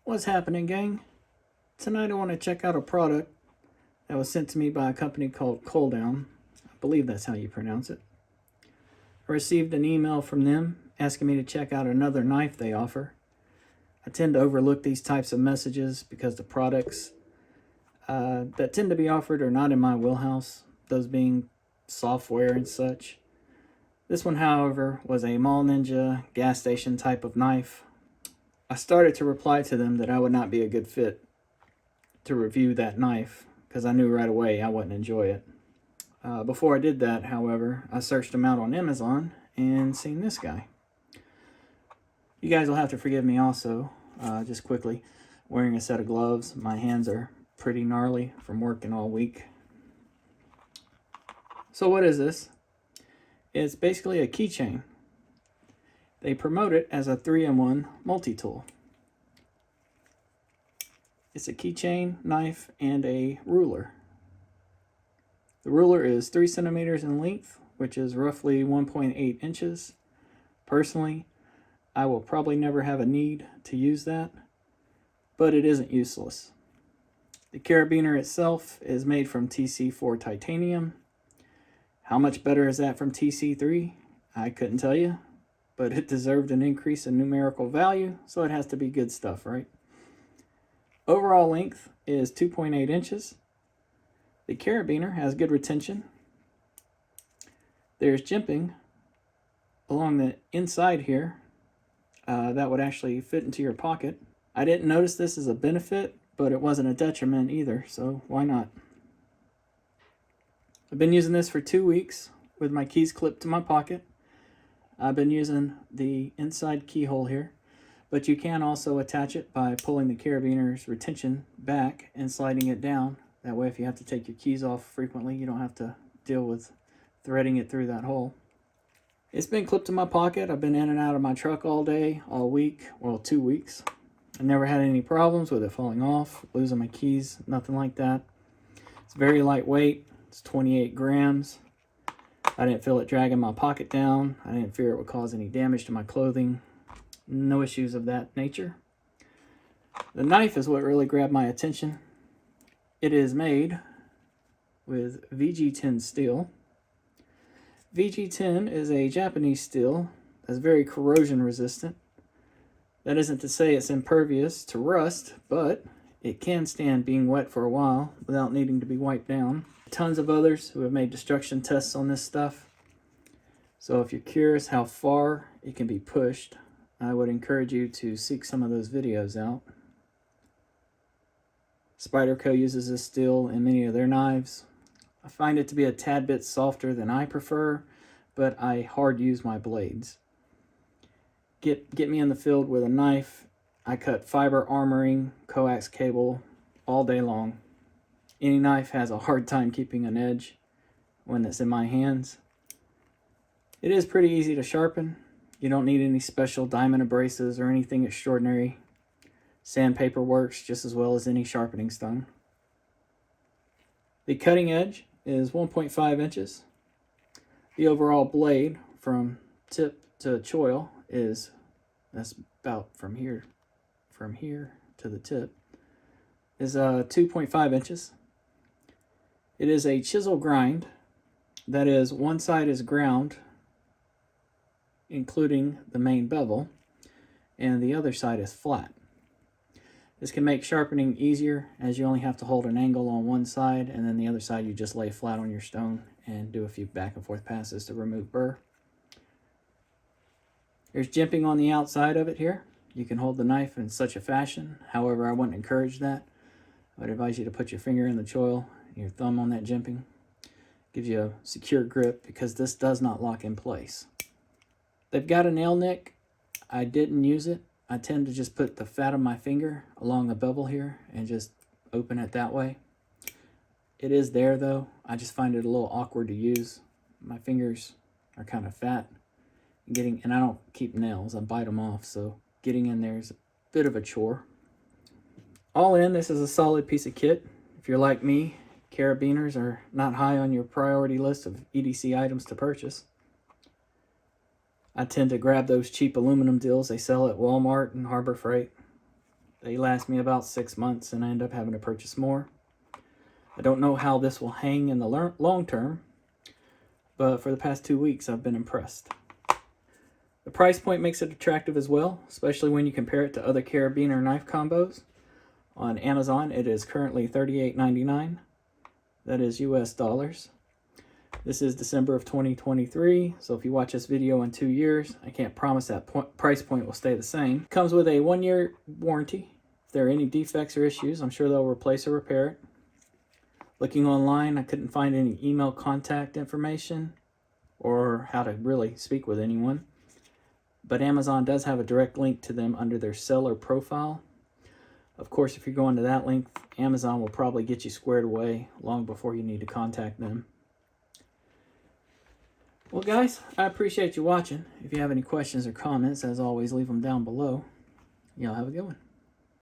What's happening, gang? Tonight I want to check out a product that was sent to me by a company called Coldown. I believe that's how you pronounce it. I received an email from them asking me to check out another knife they offer. I tend to overlook these types of messages because the products that tend to be offered are not in my wheelhouse, those being software and such. This one, however, was a Mall Ninja gas station type of knife. I started to reply to them that I would not be a good fit to review that knife because I knew right away I wouldn't enjoy it. Before I did that, however, I searched them out on Amazon and seen this guy. You guys will have to forgive me also, just quickly, wearing a set of gloves. My hands are pretty gnarly from working all week. So what is this? It's basically a keychain. They promote it as a 3-in-1 multi-tool. It's a keychain, knife, and a ruler. The ruler is 3 centimeters in length, which is roughly 1.8 inches. Personally, I will probably never have a need to use that, but it isn't useless. The carabiner itself is made from TC4 titanium. How much better is that from TC3? I couldn't tell you, but it deserved an increase in numerical value, so it has to be good stuff, right? Overall length is 2.8 inches. The carabiner has good retention. There's jimping along the inside here that would actually fit into your pocket. I didn't notice this as a benefit, but it wasn't a detriment either, so why not? I've been using this for 2 weeks with my keys clipped to my pocket. I've been using the inside keyhole here, but you can also attach it by pulling the carabiner's retention back and sliding it down. That way, if you have to take your keys off frequently, you don't have to deal with threading it through that hole. It's been clipped to my pocket. I've been in and out of my truck all day, all week, well, 2 weeks. I never had any problems with it falling off, losing my keys, nothing like that. It's very lightweight. It's 28 grams. I didn't feel it dragging my pocket down. I didn't fear it would cause any damage to my clothing. No issues of that nature. The knife is what really grabbed my attention. It is made with VG10 steel. VG10 is a Japanese steel that's very corrosion resistant. That isn't to say it's impervious to rust, but it can stand being wet for a while without needing to be wiped down. Tons of others who have made destruction tests on this stuff. So if you're curious how far it can be pushed, I would encourage you to seek some of those videos out. Spyderco uses this steel in many of their knives. I find it to be a tad bit softer than I prefer, but I hard use my blades. Get me in the field with a knife. I cut fiber armoring, coax cable all day long. Any knife has a hard time keeping an edge when it's in my hands. It is pretty easy to sharpen. You don't need any special diamond abrasives or anything extraordinary. Sandpaper works just as well as any sharpening stone. The cutting edge is 1.5 inches. The overall blade from tip to choil that's about from here to the tip, is 2.5 inches. It is a chisel grind. That is, one side is ground, including the main bevel, and the other side is flat. This can make sharpening easier as you only have to hold an angle on one side, and then the other side you just lay flat on your stone and do a few back and forth passes to remove burr. There's jimping on the outside of it here. You can hold the knife in such a fashion. However, I wouldn't encourage that. I would advise you to put your finger in the choil, your thumb on that jimping. Gives you a secure grip because this does not lock in place. They've got a nail nick. I didn't use it. I tend to just put the fat of my finger along the bevel here and just open it that way. It is there though. I just find it a little awkward to use. My fingers are kind of fat. And I don't keep nails. I bite them off, so getting in there is a bit of a chore. All in, this is a solid piece of kit. If you're like me, carabiners are not high on your priority list of EDC items to purchase. I tend to grab those cheap aluminum deals they sell at Walmart and Harbor Freight. They last me about 6 months, and I end up having to purchase more. I don't know how this will hang in the long term, but for the past 2 weeks, I've been impressed. The price point makes it attractive as well, especially when you compare it to other carabiner knife combos. On Amazon, it is currently $38.99. That is US dollars. This is December of 2023, so if you watch this video in 2 years, I can't promise that price point will stay the same. It comes with a 1-year warranty. If there are any defects or issues, I'm sure they'll replace or repair it. Looking online, I couldn't find any email contact information or how to really speak with anyone. But Amazon does have a direct link to them under their seller profile. Of course, if you're going to that link, Amazon will probably get you squared away long before you need to contact them. Well, guys, I appreciate you watching. If you have any questions or comments, as always, leave them down below. Y'all have a good one.